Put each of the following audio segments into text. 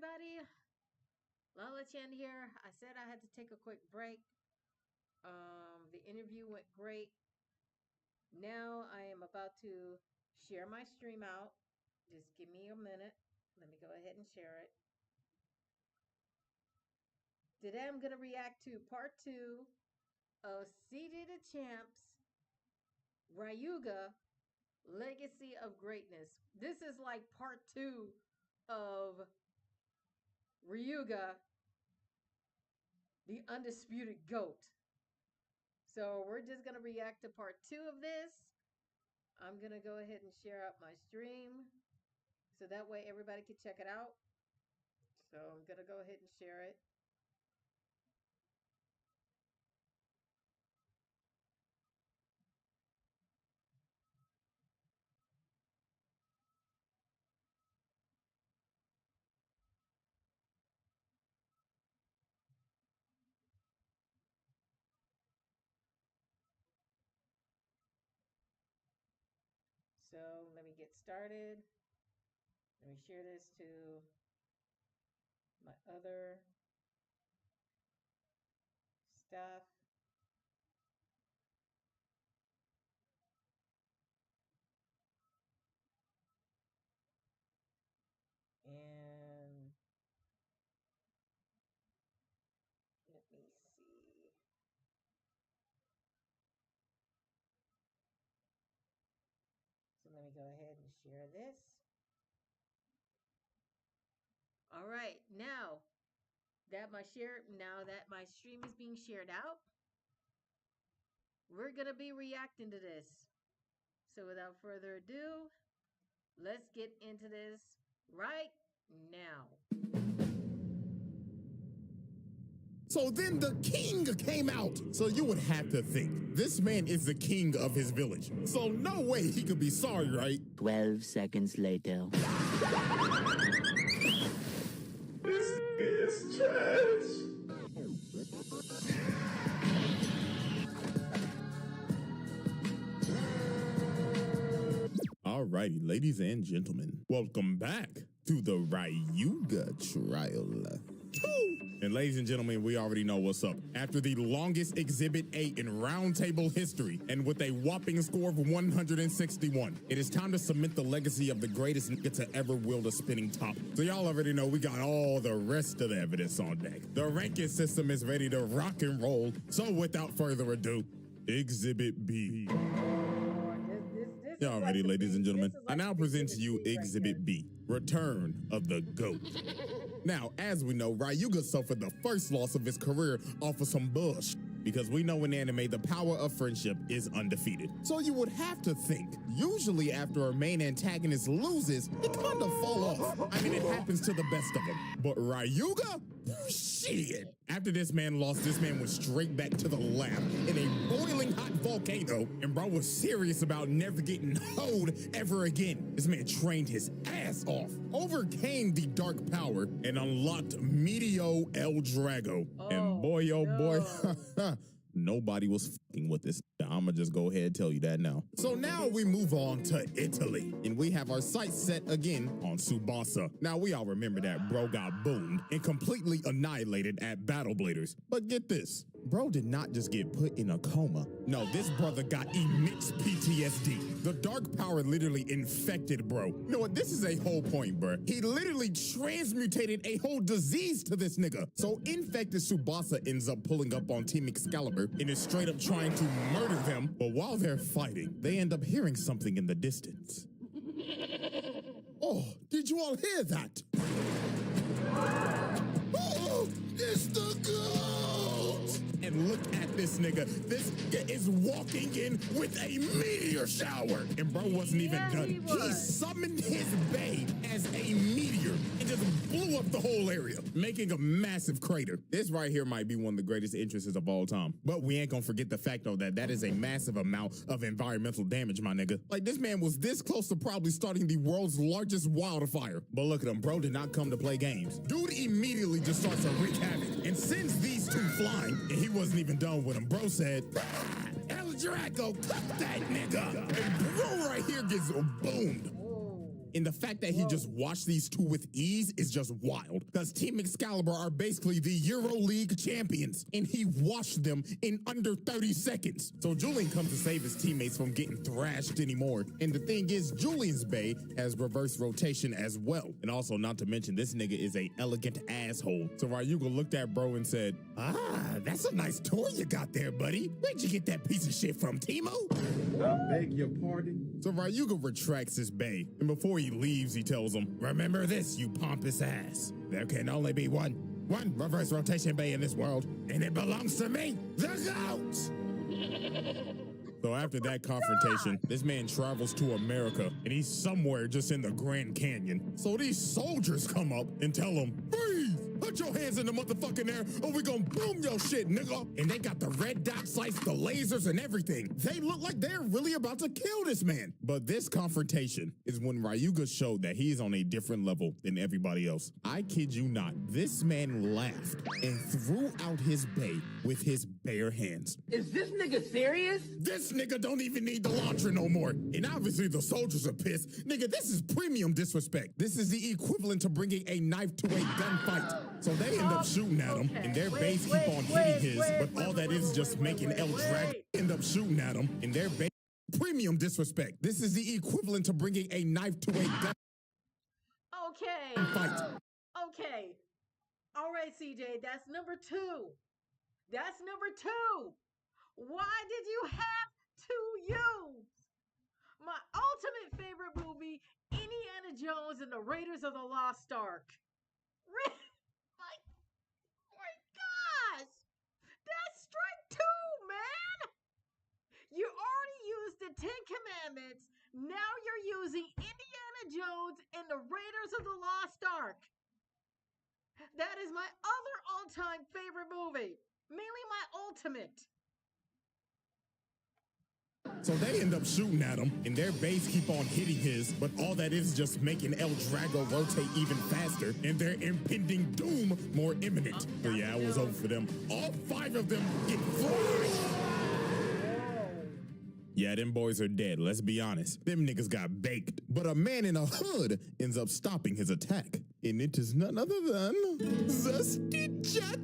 everybody. LalaChan here. I said I had to take a quick break. The interview went great. Now I am about to share my stream out. Just give me a minute. Let me go ahead and share it. Today I'm going to react to part 2 of DaChamp's Ryuga Legacy of Greatness. This is like part 2 of Ryuga, the undisputed GOAT. So we're just going to react to part 2 of this. I'm going to go ahead and share out my stream so that way everybody can check it out. So I'm going to go ahead and share it. So let me get started. Let me share this to my other stuff. And let me see. So let me go ahead and share this. All right, now that my stream is being shared out, we're gonna be reacting to this. So without further ado, let's get into this right now. So then the king came out. So you would have to think, this man is the king of his village. So no way he could be sorry, right? 12 seconds later. This is trash. Alrighty, ladies and gentlemen, welcome back to the Ryuga trial. And ladies and gentlemen, we already know what's up. After the longest Exhibit 8 in roundtable history, and with a whopping score of 161, it is time to cement the legacy of the greatest nigga to ever wield a spinning top. So y'all already know we got all the rest of the evidence on deck. The ranking system is ready to rock and roll. So without further ado, Exhibit B. Y'all ready, ladies and gentlemen? I now present to you Exhibit B, Return of the GOAT. Now, as we know, Ryuga suffered the first loss of his career off of some bush, because we know in anime the power of friendship is undefeated. So you would have to think, usually after a main antagonist loses, it kind of fall off. I mean, it happens to the best of them. But Ryuga? Shit! After this man lost, this man went straight back to the lab in a boiling hot volcano, and bro was serious about never getting hoed ever again. This man trained his ass off, overcame the dark power, and unlocked Medio El Drago. And boy, oh boy, nobody was fucking with this. I'ma just go ahead and tell you that now. So now we move on to Italy, and we have our sights set again on Tsubasa. Now we all remember that bro got boomed and completely annihilated at Battle Bladers. But get this, bro did not just get put in a coma. No, this brother got immense PTSD. The dark power literally infected bro. You know what, this is a whole point, bro. He literally transmutated a whole disease to this nigga. So infected Tsubasa ends up pulling up on Team Excalibur and is straight up trying to murder them. But while they're fighting, they end up hearing something in the distance. Oh, did you all hear that? Oh, it's the GOAT! And look at this nigga. This nigga is walking in with a meteor shower. And bro wasn't even done. He summoned his bae as a meteor and just blew up the whole area, making a massive crater. This right here might be one of the greatest entrances of all time. But we ain't gonna forget the fact, though, that that is a massive amount of environmental damage, my nigga. Like, this man was this close to probably starting the world's largest wildfire. But look at him, bro did not come to play games. Dude immediately just starts to wreak havoc and sends these two flying, and he wasn't even done with him. Bro said, El Draco, cut that nigga. And bro right here gets boomed. And the fact that he just watched these two with ease is just wild. Because Team Excalibur are basically the Euro League champions, and he washed them in under 30 seconds. So Julian comes to save his teammates from getting thrashed anymore. And the thing is, Julian's Bay has reverse rotation as well. And also, not to mention, this nigga is a elegant asshole. So Ryuga looked at bro and said, that's a nice toy you got there, buddy. Where'd you get that piece of shit from, Timo? I beg your pardon? So Ryuga retracts his bay, and before he leaves, he tells him, remember this, you pompous ass. There can only be one reverse rotation bay in this world, and it belongs to me, the GOAT! So after that confrontation, this man travels to America, and he's somewhere just in the Grand Canyon. So these soldiers come up and tell him, freeze! Put your hands in the motherfucking air, or we gonna boom your shit, nigga! And they got the red dot sights, the lasers, and everything. They look like they're really about to kill this man. But this confrontation is when Ryuga showed that he's on a different level than everybody else. I kid you not, this man laughed and threw out his bay with his bare hands. Is this nigga serious? This nigga don't even need the launcher no more. And obviously the soldiers are pissed. Nigga, this is premium disrespect. This is the equivalent to bringing a knife to a gunfight. So they end up shooting at him, and their base keep on hitting his, but all that is just making El Dragon end up shooting at him, and their base premium disrespect. This is the equivalent to bringing a knife to a gunfight. Okay. All right, CJ, that's number 2. That's number 2. Why did you have to use my ultimate favorite movie, Indiana Jones and the Raiders of the Lost Ark? My gosh! That's strike 2, man! You already used the 10 Commandments. Now you're using Indiana Jones and the Raiders of the Lost Ark. That is my other all-time favorite movie. Mainly my ultimate. So they end up shooting at him, and their base keep on hitting his, but all that is just making El Drago rotate even faster, and their impending doom more imminent. So yeah, it was over for them. All 5 of them get fried. Yeah, them boys are dead, let's be honest. Them niggas got baked. But a man in a hood ends up stopping his attack. And it is none other than Zesty Jack.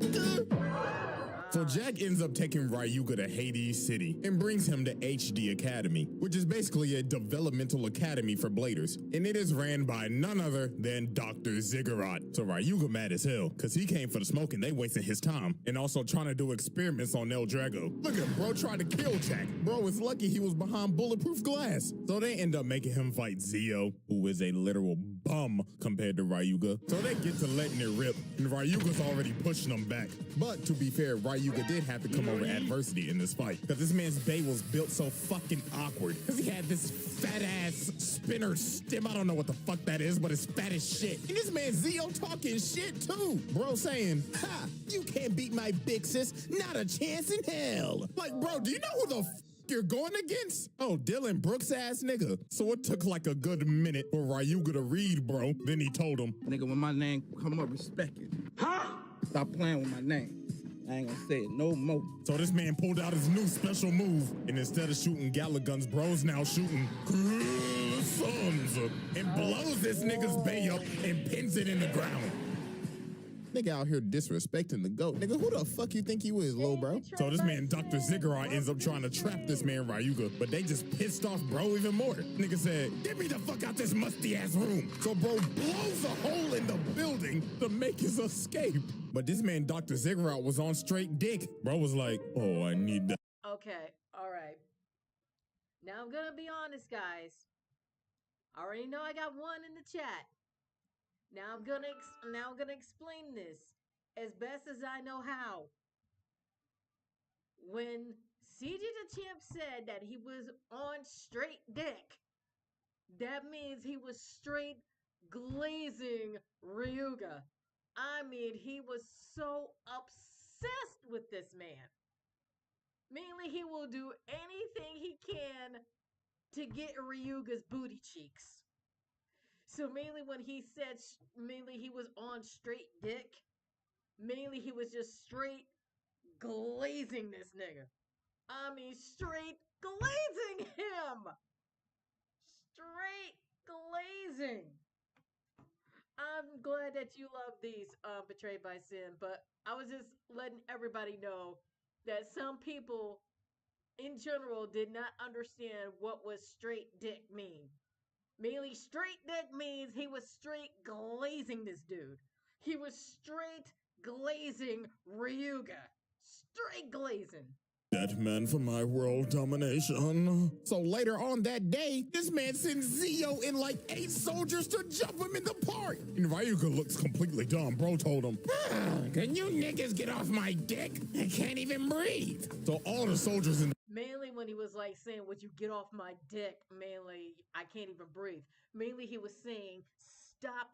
So Jack ends up taking Ryuga to Hades City and brings him to HD Academy, which is basically a developmental academy for bladers. And it is ran by none other than Dr. Ziggurat. So Ryuga mad as hell, cause he came for the smoke and they wasting his time. And also trying to do experiments on El Drago. Look at bro tried to kill Jack. Bro is lucky he was behind bulletproof glass. So they end up making him fight Zio, who is a literal bum compared to Ryuga. So they get to letting it rip, and Ryuga's already pushing them back. But to be fair, Ryuga did have to come over adversity in this fight, because this man's bay was built so fucking awkward, because he had this fat ass spinner stem. I don't know what the fuck that is, but it's fat as shit. And this man Zio talking shit too. Bro saying, ha, you can't beat my big sis, not a chance in hell. Like, bro, do you know who the you're going against? Oh, Dylan Brooks ass nigga. So it took like a good minute for Ryuga to read, bro. Then he told him, Nigga, when my name come up, respect it. Huh? Stop playing with my name. I ain't gonna say it no more. So this man pulled out his new special move, and instead of shooting Gala guns, bro's now shooting sons and blows this nigga's bay up and pins it in the ground. Nigga out here disrespecting the GOAT. Nigga, who the fuck you think you is, lil' bro? So this man, Dr. Ziggurat, ends up trying to trap this man, Ryuga, but they just pissed off bro even more. Nigga said, get me the fuck out this musty-ass room. So bro blows a hole in the building to make his escape. But this man, Dr. Ziggurat, was on straight dick. Bro was like, oh, I need that. Okay, all right. Now I'm gonna be honest, guys. I already know I got 1 in the chat. Now I'm gonna explain this as best as I know how. When CJ DaChamp said that he was on straight dick, that means he was straight glazing Ryuga. I mean, he was so obsessed with this man. Mainly, he will do anything he can to get Ryuga's booty cheeks. So mainly when he said, mainly he was on straight dick, mainly he was just straight glazing this nigga. I mean, straight glazing him. Straight glazing amazing. I'm glad that you love these Betrayed by Sin, but I was just letting everybody know that some people in general did not understand what was straight dick mean. Mainly straight dick means he was straight glazing this dude. He was straight glazing Ryuga. Straight glazing. That man for my world domination. So later on that day, this man sends Zio and like 8 soldiers to jump him in the park. And Ryuga looks completely dumb. Bro told him, can you niggas get off my dick? I can't even breathe. So all the soldiers in Mainly when he was like saying, would you get off my dick? Mainly, I can't even breathe. Mainly he was saying, stop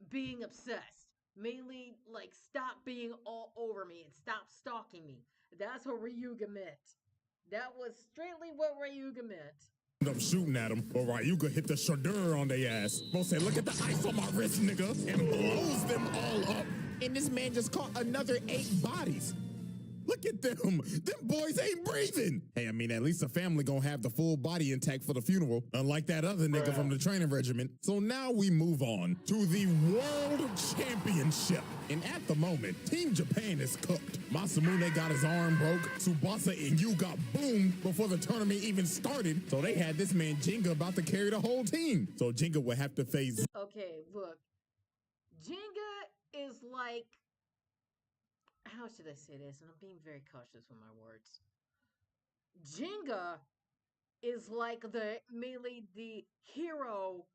being obsessed. Mainly, like, stop being all over me and stop stalking me. That's what Ryuga meant. That was straightly what Ryuga meant. up shooting at him, but Ryuga hit the shoulder on their ass. Bro said, look at the ice on my wrist, nigga, and blows them all up. And this man just caught another 8 bodies. Look at them. Them boys ain't breathing. Hey, I mean, at least the family gonna have the full body intact for the funeral, unlike that other nigga from the training regiment. So now we move on to the World Championship. And at the moment, Team Japan is cooked. Masamune got his arm broke. Tsubasa and Yu got boomed before the tournament even started. So they had this man Jinga about to carry the whole team. So Jinga would have to face... Okay, look. Jinga is like... How should I say this? And I'm being very cautious with my words. Jinga is like mainly the hero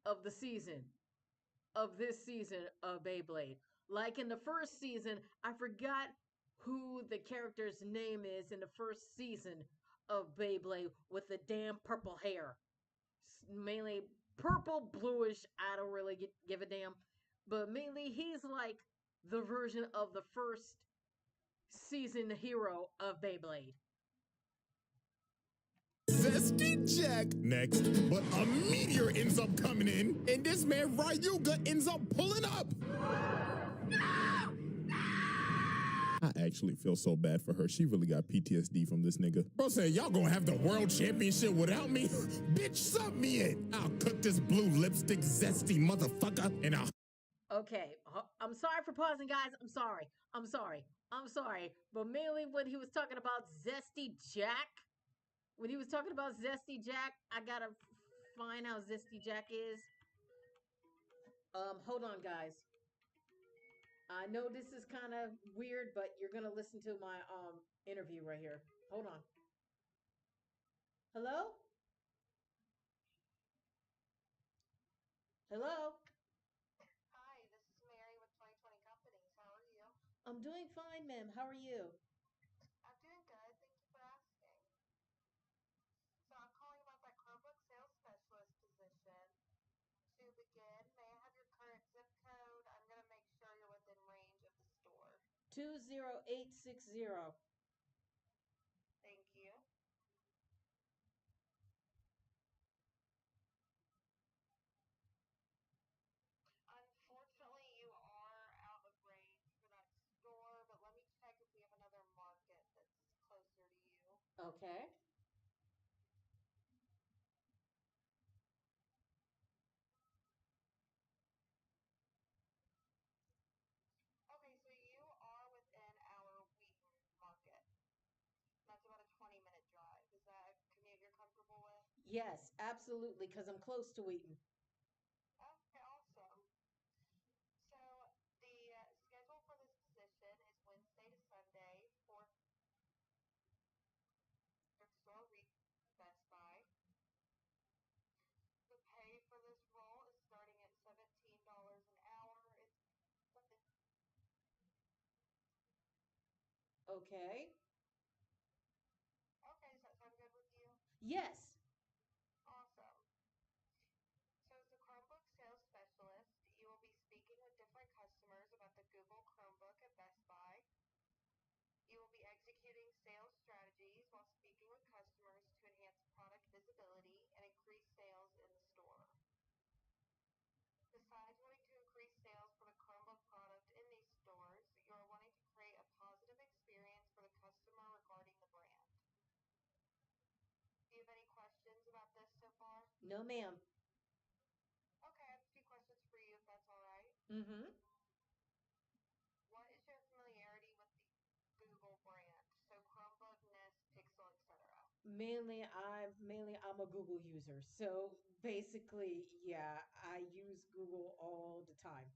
of the season, of this season of Beyblade. Like in the first season, I forgot who the character's name is in the first season of Beyblade with the damn purple hair. Mainly purple, bluish, I don't really give a damn. But mainly he's like the version of the first season hero of Beyblade. Zesty Jack next, but a meteor ends up coming in, and this man Ryuga ends up pulling up. I actually feel so bad for her. She really got PTSD from this nigga. Bro said, y'all gonna have the world championship without me? Bitch, sub me in. I'll cook this blue lipstick zesty motherfucker, and I'll... Okay, I'm sorry for pausing, guys. I'm sorry. But mainly when he was talking about Zesty Jack, I gotta find how Zesty Jack is. Hold on, guys. I know this is kind of weird, but you're gonna listen to my interview right here. Hold on. Hello? Hello? I'm doing fine, ma'am. How are you? Two 20860. Okay. Yes, absolutely, because I'm close to Wheaton. Okay. Yes. No, ma'am. Mm-hmm. What is your familiarity with the Google brand? So Chromebook, Nest, Pixel, etc. I'm a Google user. So basically, yeah, I use Google all the time.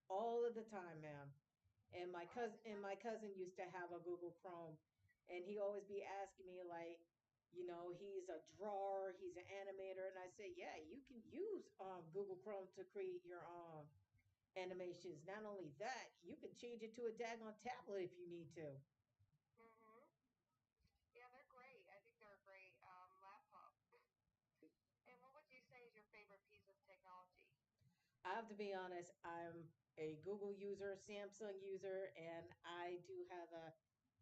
All of the time, ma'am. And my cousin used to have a Google Chrome, and he always be asking me like, he's a drawer, he's an animator, and I say, yeah, you can use Google Chrome to create your animations. Not only that, you can change it to a daggone tablet if you need to. Mm-hmm. Yeah, they're great. I think they're a great laptop. And what would you say is your favorite piece of technology? I have to be honest, I'm a Google user, Samsung user, and I do have a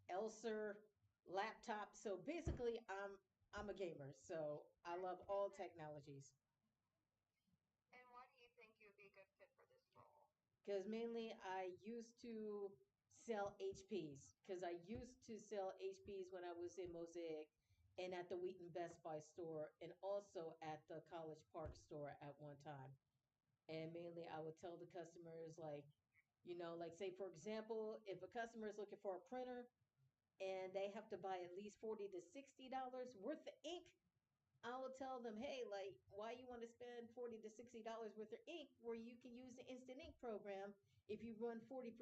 Elser laptop. So basically, I'm a gamer. So I love all technologies And why do you think you would be a good fit for this role? because mainly I used to sell HPs because I used to sell HPs when I was in Mosaic and at the Wheaton Best Buy store and also at the College Park store at one time. And mainly I would tell the customers like say for example, if a customer is looking for a printer and they have to buy at least $40 to $60 worth of ink, I will tell them, hey, like, why you want to spend $40 to $60 worth of ink where you can use the instant ink program? If you run 40%,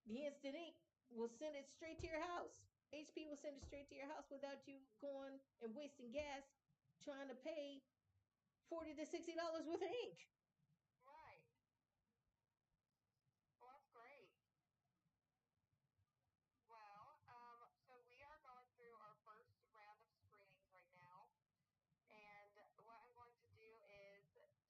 the instant ink will send it straight to your house. HP will send it straight to your house without you going and wasting gas trying to pay $40 to $60 worth of ink. Right. Well, that's great. Well, so we are going through our first round of screenings right now. And what I'm going to do is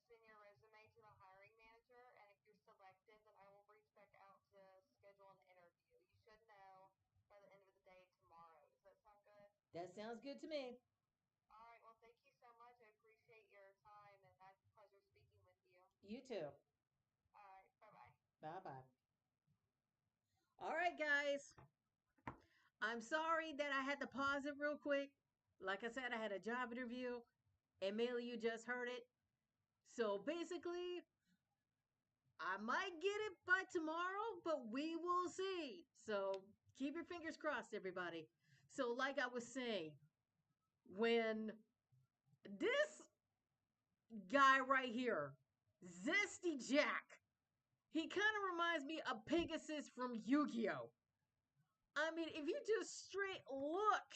send your resume to the hiring manager. And if you're selected, then I will reach back out to schedule an interview. You should know by the end of the day tomorrow. Does that sound good? That sounds good to me. All right. Well, thank you so much. I appreciate your time and I had a pleasure speaking with you. You too. All right. Bye bye. Bye bye. All right, guys. I'm sorry that I had to pause it real quick. Like I said, I had a job interview, and mainly you just heard it. So basically, I might get it by tomorrow, but we will see. So keep your fingers crossed, everybody. So, like I was saying, when this guy right here, Zesty Jack, he kind of reminds me of Pegasus from Yu Gi Oh! I mean, if you straight look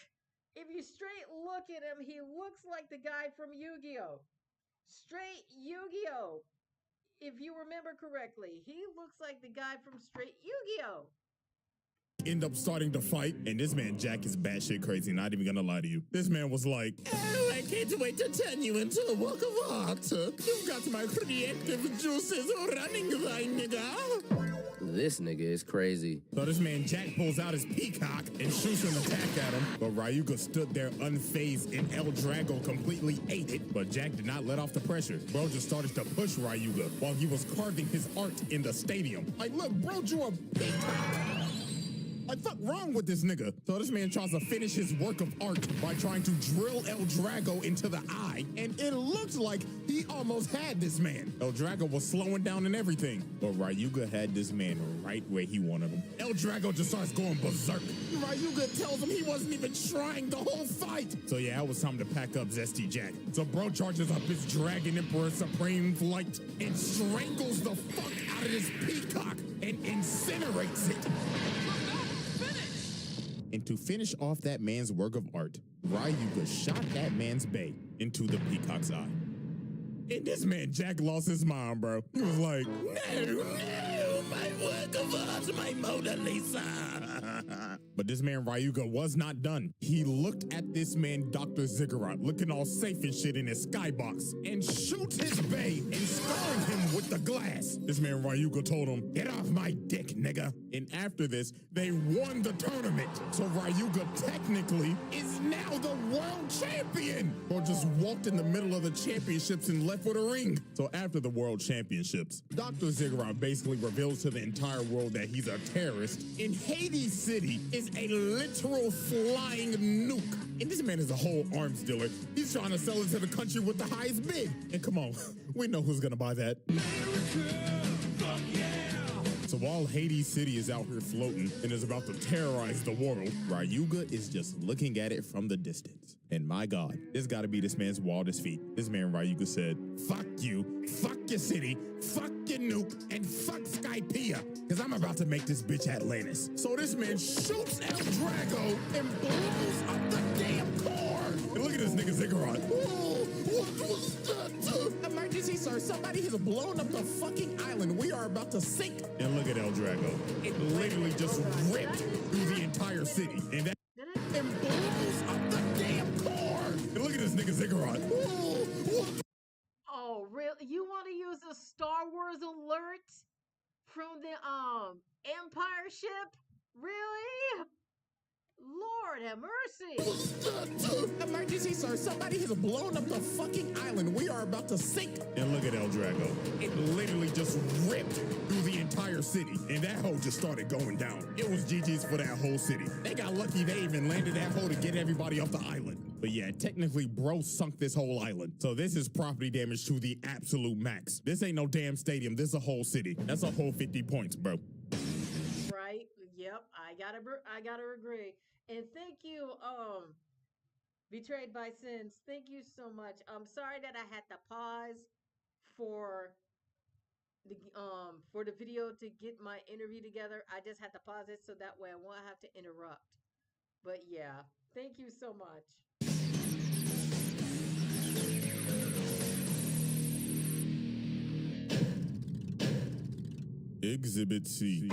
at him, he looks like the guy from Yu Gi Oh! Straight Yu Gi Oh! If you remember correctly, he looks like the guy from Straight Yu Gi Oh! End up starting to fight, and this man Jack is batshit crazy. Not even gonna lie to you. This man was like, "Oh, I can't wait to turn you into a work of art. You've got my creative juices running, right, nigga?" This nigga is crazy. So this man Jack pulls out his peacock and shoots an attack at him, but Ryuga stood there unfazed, and El Drago completely ate it. But Jack did not let off the pressure. Bro just started to push Ryuga while he was carving his art in the stadium. Like, look, bro drew a peacock. What the fuck wrong with this nigga? So this man tries to finish his work of art by trying to drill El Drago into the eye, and it looked like he almost had this man. El Drago was slowing down and everything, but Ryuga had this man right where he wanted him. El Drago just starts going berserk. Ryuga tells him he wasn't even trying the whole fight. So yeah, it was time to pack up Zesty Jack. So bro charges up his Dragon Emperor Supreme Flight and strangles the fuck out of this peacock and incinerates it. And to finish off that man's work of art, Ryuga shot that man's bay into the peacock's eye. And this man, Jack, lost his mind, bro. He was like, no, my work of art, my Mona Lisa. But this man, Ryuga, was not done. He looked at this man, Dr. Ziggurat, looking all safe and shit in his skybox, and shoots his bay and scarring him with the glass. This man, Ryuga, told him, get off my dick, nigga. And after this, they won the tournament. So Ryuga technically is now the world champion. Or just walked in the middle of the championships and left with a ring. So after the world championships, Dr. Ziggurat basically reveals to the entire world that he's a terrorist, in Hades City is a literal flying nuke. And this man is a whole arms dealer. He's trying to sell it to the country with the highest bid. And come on, we know who's gonna buy that. So while Hades City is out here floating and is about to terrorize the world, Ryuga is just looking at it from the distance. And my God, this gotta be this man's wildest feat. This man Ryuga said, fuck you, fuck your city, fuck your nuke, and fuck Skypiea, because I'm about to make this bitch Atlantis. So this man shoots El Drago and blows up the damn core. And look at this nigga Ziggurat. Whoa, what was that? Emergency, sir. Somebody has blown up the fucking island. We are about to sink. And look at El Drago. It literally just ripped through the entire city. And that and blows up the damn core. And look at this nigga Ziggurat. Whoa, what? Oh, really? You want to use a Star Wars alert from the Empire ship? Really? Lord have mercy. Emergency, sir. Somebody has blown up the fucking island. We are about to sink. And look at El Drago. It literally just ripped through the entire city. And that hole just started going down. It was GG's for that whole city. They got lucky they even landed that hole to get everybody off the island. But yeah, technically, bro sunk this whole island. So this is property damage to the absolute max. This ain't no damn stadium. This is a whole city. That's a whole 50 points, bro. Right? Yep. I gotta agree. And thank you, Betrayed by Sins. Thank you so much. I'm sorry that I had to pause for the video to get my interview together. I just had to pause it so that way I won't have to interrupt. But yeah, thank you so much. Exhibit C.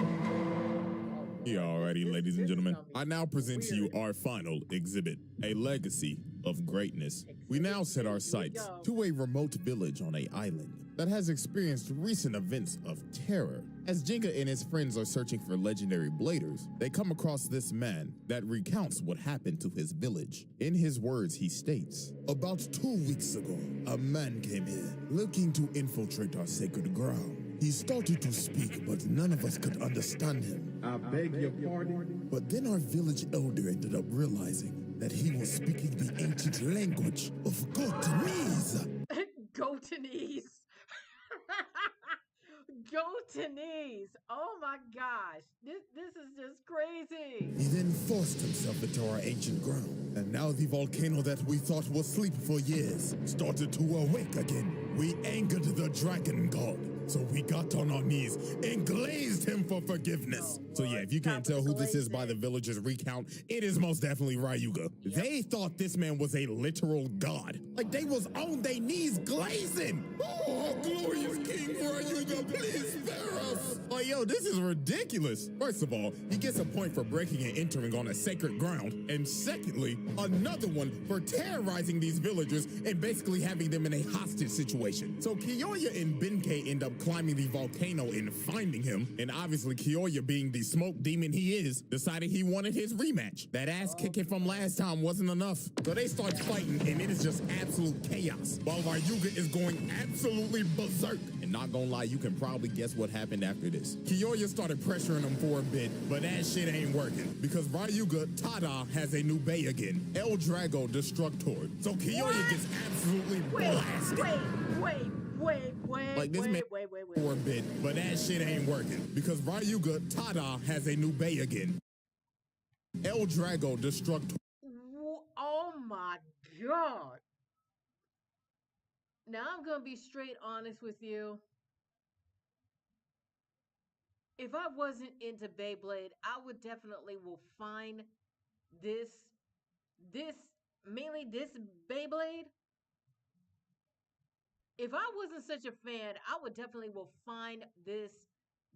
Alrighty, ladies and gentlemen, I now present to you our final exhibit, a legacy of greatness. We now set our sights to a remote village on an island that has experienced recent events of terror. As Jenga and his friends are searching for legendary bladers, they come across this man that recounts what happened to his village. In his words, he states, "About 2 weeks ago, a man came here looking to infiltrate our sacred ground. He started to speak, but none of us could understand him. I beg your pardon? But then our village elder ended up realizing that he was speaking the ancient language of Gotanese." Gotanese. Gotanese. Oh my gosh. This is just crazy. He then forced himself into our ancient ground, and now the volcano that we thought was asleep for years started to awake again. We angered the dragon god, so we got on our knees and glazed him for forgiveness. So yeah, if you can't tell who this is by the villagers' recount, it is most definitely Ryuga. Yep. They thought this man was a literal god. Like they was on their knees glazing. Oh, glorious King Ryuga, please spare us. Like, yo, this is ridiculous. First of all, he gets a point for breaking and entering on a sacred ground. And secondly, another one for terrorizing these villagers and basically having them in a hostage situation. So Kiyoya and Benkei end up climbing the volcano and finding him. And obviously Kiyoya, being the smoke demon he is, decided he wanted his rematch. That ass kicking from last time wasn't enough. So they start fighting and it is just absolute chaos. While Ryuga is going absolutely berserk. And not gonna lie, you can probably guess what happened after this. Kiyoya started pressuring him for a bit, but that shit ain't working. Because Ryuga, Tada, has a new bay again. El Drago Destructor. So Kiyoya gets absolutely blasted. Wait. Like this man for a bit, but that shit ain't working. Because Ryuga, Tada, has a new bay again. El Drago Destructor. Oh my god. Now I'm gonna be straight honest with you. If I wasn't into Beyblade, I would definitely will find mainly this Beyblade. If I wasn't such a fan, I would definitely will find this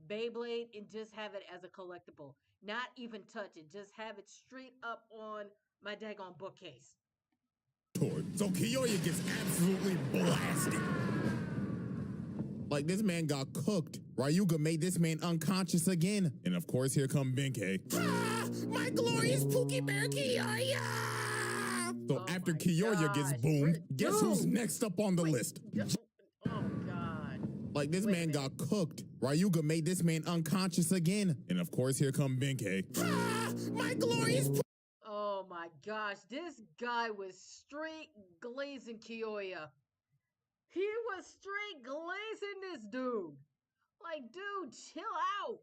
Beyblade and just have it as a collectible. Not even touch it. Just have it straight up on my daggone bookcase. So Kiyoya gets absolutely blasted. Like this man got cooked. Ryuga made this man unconscious again. And of course, here come Benkei. Ah, my glorious Pookie Bear Kiyoya! So after Kiyoya gets boomed, guess who's next up on the list? Oh God. Like this Wait a man minute. got cooked. Ryuga made this man unconscious again. And of course, here come Benkei. My glorious. Oh my gosh, this guy was straight glazing Kiyoya. He was straight glazing this dude. Like, dude, chill out.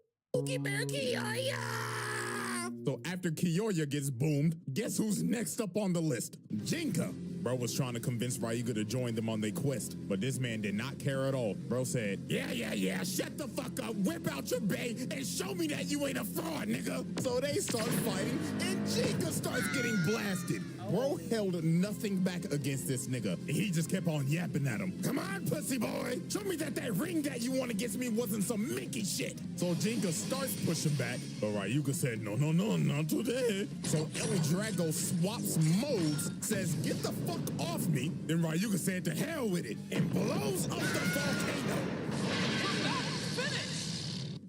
So after Kiyoya gets boomed, guess who's next up on the list? Jinka. Bro was trying to convince Ryuga to join them on their quest, but this man did not care at all. Bro said, yeah, shut the fuck up, whip out your bay, and show me that you ain't a fraud, nigga. So they start fighting, and Jinka starts getting blasted. Bro held nothing back against this nigga, and he just kept on yapping at him. Come on, pussy boy, show me that ring that you want against me wasn't some Mickey shit. So Jinka starts pushing back, but Ryuga said, no, not today. So El Drago swaps modes, says, get the fuck off me. Then Ryuga said, to hell with it, and blows up the volcano.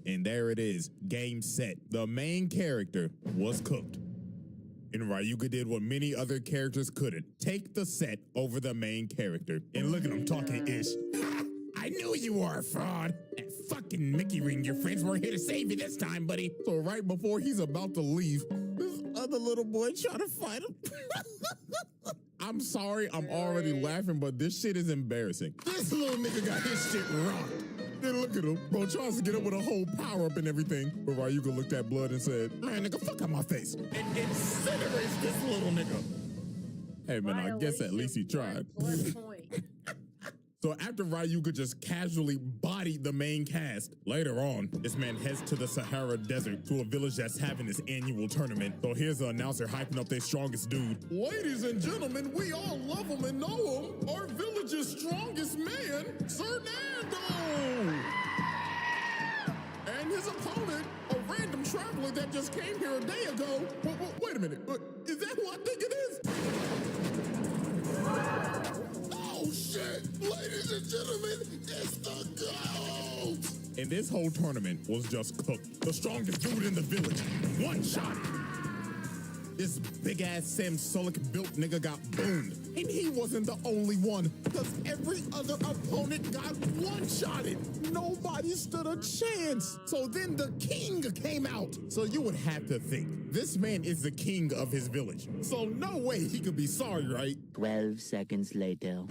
And there it is, game set. The main character was cooked. And Ryuga did what many other characters couldn't. Take the set over the main character. And look at him talking ish. I knew you were a fraud. That fucking Mickey ring, your friends weren't here to save you this time, buddy. So right before he's about to leave, this other little boy trying to fight him. I'm sorry, I'm already laughing, but this shit is embarrassing. This little nigga got his shit rocked. Then look at him. Bro tries to get up with a whole power-up and everything. But Ryuga looked at blood and said, man, nigga, fuck out my face. And incinerates this little nigga. Hey, man, I guess at least he tried. So after Ryuga just casually bodied the main cast, later on, this man heads to the Sahara Desert to a village that's having its annual tournament. So here's the announcer hyping up their strongest dude. Ladies and gentlemen, we all love him and know him. Our village's strongest man, Fernando! And his opponent, a random traveler that just came here a day ago. Wait a minute, is that who I think it is? Oh shit! Ladies and gentlemen, it's the GOAT! And this whole tournament was just cooked. The strongest dude in the village, one shot. This big ass Sam Sulek built nigga got boomed. And he wasn't the only one, because every other opponent got one-shotted. Nobody stood a chance. So then the king came out. So you would have to think, this man is the king of his village. So no way he could be sorry, right? 12 seconds later.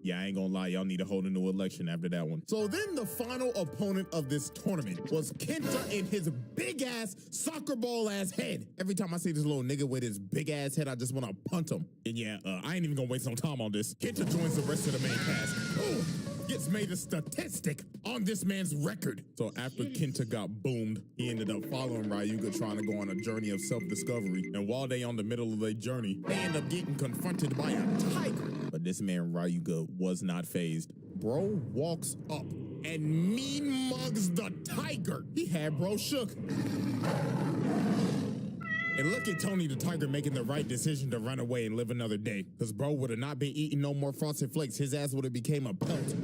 Yeah, I ain't gonna lie, y'all need to hold a new election after that one. So then the final opponent of this tournament was Kenta and his big ass soccer ball ass head. Every time I see this little nigga with his big ass head, I just wanna punt him. And yeah, I ain't even gonna waste no time on this. Kenta joins the rest of the main cast. Boom! Gets made a statistic on this man's record. So after Kenta got boomed, he ended up following Ryuga trying to go on a journey of self-discovery. And while they on the middle of their journey, they end up getting confronted by a tiger. But this man Ryuga was not fazed. Bro walks up and mean mugs the tiger. He had bro shook. And look at Tony the Tiger making the right decision to run away and live another day. Because bro would have not been eating no more Frosted Flakes. His ass would have became a pelt.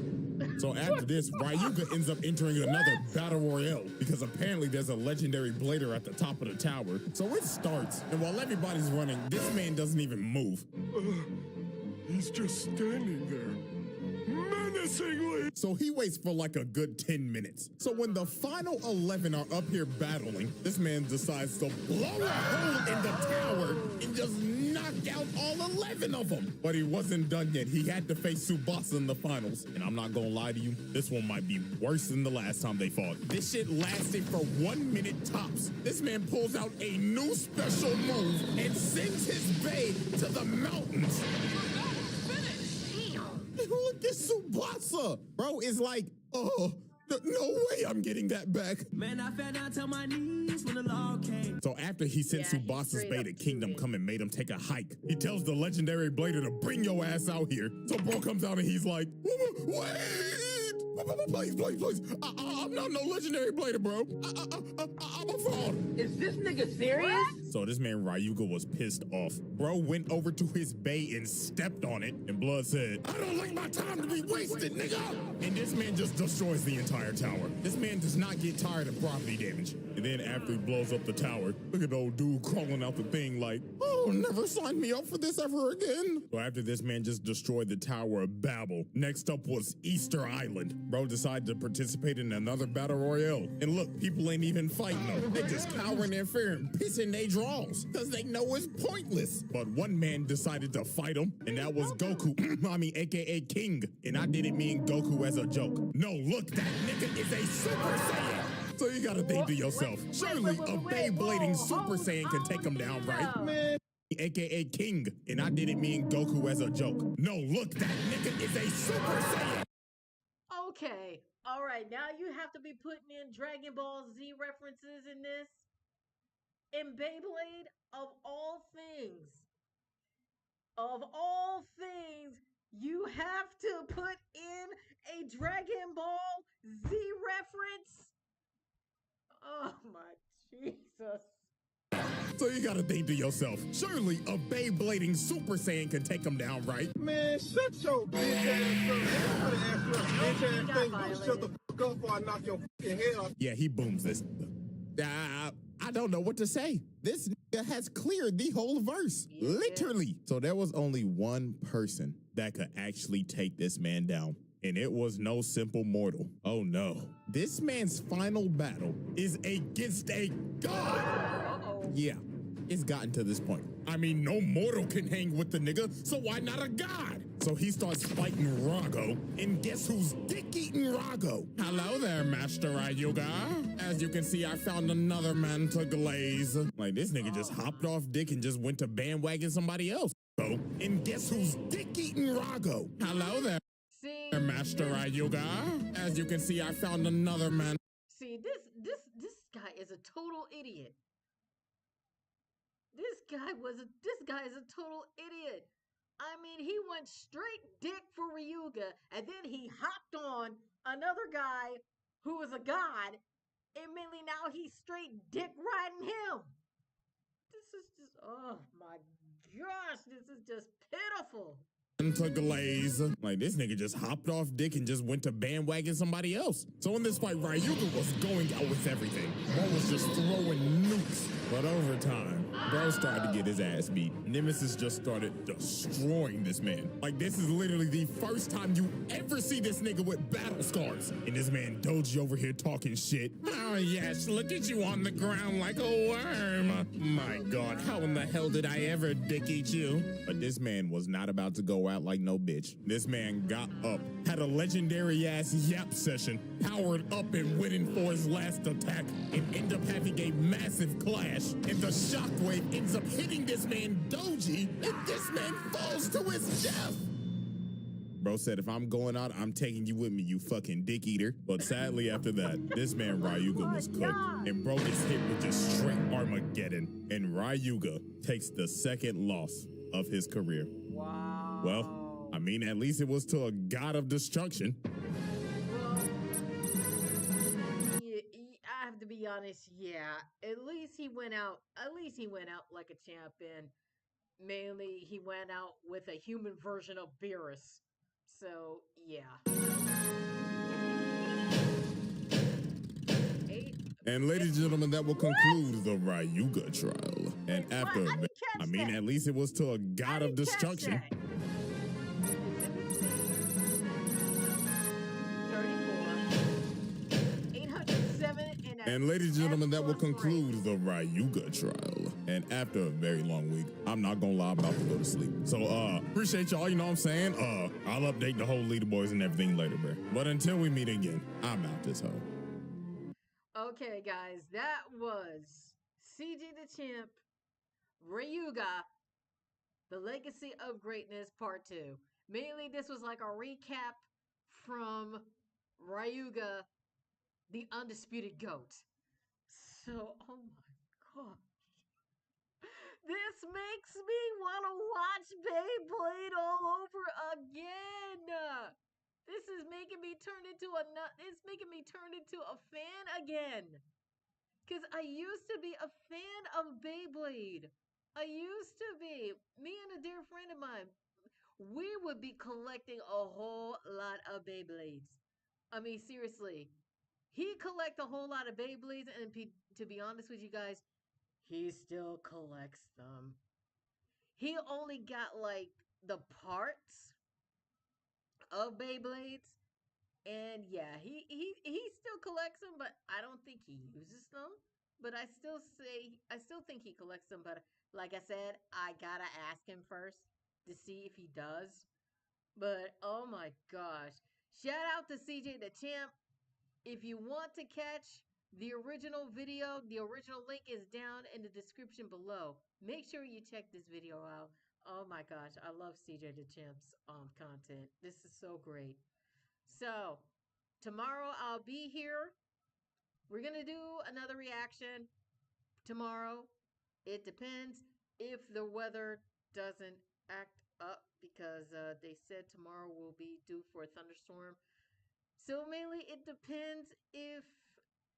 So after this, Ryuga ends up entering another battle royale because apparently there's a legendary blader at the top of the tower. So it starts, and while everybody's running, this man doesn't even move. He's just standing there, menacingly. So he waits for like a good 10 minutes. So when the final 11 are up here battling, this man decides to blow a hole in the tower and just knock out all 11 of them. But he wasn't done yet. He had to face Tsubasa in the finals. And I'm not gonna lie to you, this one might be worse than the last time they fought. This shit lasted for 1 minute tops. This man pulls out a new special move and sends his bae to the mountains. Look at Tsubasa. Bro is like, oh, no way I'm getting that back. Man, I fell down to my knees when the law came. So after he sent Tsubasa's bae to Kingdom Come and made him take a hike, he tells the legendary blader to bring your ass out here. So bro comes out and he's like, wait, Please, please, please. I'm not no legendary blader, bro. I'm a fraud. Is this nigga serious? So this man Ryuga was pissed off. Bro went over to his bay and stepped on it, and Blood said, I don't like my time to be wasted, nigga. And this man just destroys the entire tower. This man does not get tired of property damage. And then after he blows up the tower, look at the old dude crawling out the thing like, oh, never sign me up for this ever again. So after this man just destroyed the Tower of Babel, next up was Easter Island. Bro decided to participate in another battle royale. And look, people ain't even fighting them. They just cowering in fear and pissing they draws because they know it's pointless. But one man decided to fight him, and that was Goku, aka King. And I didn't mean Goku as a joke. No, look, that nigga is a Super Saiyan. So you gotta think to yourself, surely a Beyblading Super Saiyan can take him down, right? Man. AKA King, and I didn't mean Goku as a joke. No, look, that nigga is a Super Saiyan. Okay, all right, now you have to be putting in Dragon Ball Z references in this. In Beyblade, of all things, you have to put in a Dragon Ball Z reference. Oh my Jesus. So you gotta think to yourself, surely a Beyblading Super Saiyan can take him down, right? Man, shut your bitch ass up. I'm gonna ask you a bitch ass thing. You shut the fuck up before I knock your fucking head off. Yeah, he booms this. I don't know what to say. This nigga has cleared the whole verse. Yeah. Literally. So there was only one person that could actually take this man down. And it was no simple mortal. Oh no. This man's final battle is against a god. Uh-oh. Yeah, it's gotten to this point. I mean, no mortal can hang with the nigga, so why not a god? So he starts fighting Rago, and guess who's dick-eating Rago? Hello there, Master Ryuga. As you can see, I found another man to glaze. Like, this nigga just hopped off dick and just went to bandwagon somebody else. So, and guess who's dick-eating Rago? Hello there. See, Master Ryuga. As you can see, I found another man. See, this guy is a total idiot. This guy is a total idiot. I mean, he went straight dick for Ryuga, and then he hopped on another guy who is a god, and mainly now he's straight dick riding him. This is just, oh my gosh, this is just pitiful. To glaze. Like, this nigga just hopped off dick and just went to bandwagon somebody else. So in this fight, Ryuga was going out with everything. Bro was just throwing nukes. But over time, bro started to get his ass beat. Nemesis just started destroying this man. Like, this is literally the first time you ever see this nigga with battle scars. And this man Doji over here talking shit. Oh yes, look at you on the ground like a worm. My God, how in the hell did I ever dick eat you? But this man was not about to go out like no bitch. This man got up, had a legendary ass yap session, powered up and went in for his last attack, and ended up having a massive clash. And the shockwave ends up hitting this man Doji, and this man falls to his death. Bro said, if I'm going out, I'm taking you with me, you fucking dick eater. But sadly, after that, this man Ryuga was cooked, and bro gets hit with just straight Armageddon. And Ryuga takes the second loss of his career. Wow. Well, I mean, at least it was to a god of destruction. Well, I have to be honest, yeah. At least he went out like a champion. Mainly, he went out with a human version of Beerus. So, yeah. And ladies and gentlemen, that will conclude the Ryuga trial. And after, I mean, at least it was to a god of destruction. 34. And ladies and gentlemen, that will conclude the Ryuga trial. And after a very long week, I'm not gonna lie, I'm about to go to sleep. So, appreciate y'all, you know what I'm saying? I'll update the whole leaderboards and everything later, bro. But until we meet again, I'm out this hole. Okay, guys, that was CG DaChamp Ryuga, The Legacy of Greatness Part 2. Mainly, this was like a recap from Ryuga, the Undisputed GOAT. So, oh my gosh. This makes me want to watch Beyblade all over again. This is making me turn into a nut. It's making me turn into a fan again. Because I used to be a fan of Beyblade. I used to be. Me and a dear friend of mine, we would be collecting a whole lot of Beyblades. I mean, seriously. He collect a whole lot of Beyblades, and to be honest with you guys, he still collects them. He only got like the parts of Beyblades, and yeah, he still collects them, but I don't think he uses them. But I still think he collects them. But like I said, I gotta ask him first to see if he does. But oh my gosh, shout out to CJ the Champ. If you want to catch the original video, the original link is down in the description below. Make sure you check this video out. Oh my gosh, I love CJ the Champ's content. This is so great. So, tomorrow I'll be here. We're going to do another reaction tomorrow. It depends if the weather doesn't act up because they said tomorrow will be due for a thunderstorm. So mainly it depends if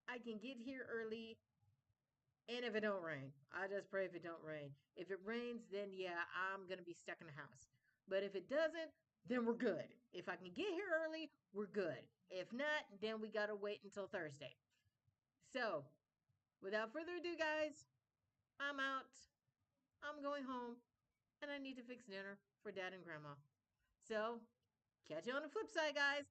I can get here early and if it don't rain. I just pray if it don't rain. If it rains, then yeah, I'm going to be stuck in the house. But if it doesn't, then we're good. If I can get here early, we're good. If not, then we got to wait until Thursday. So, without further ado, guys, I'm out. I'm going home and I need to fix dinner for Dad and Grandma. So, catch you on the flip side, guys.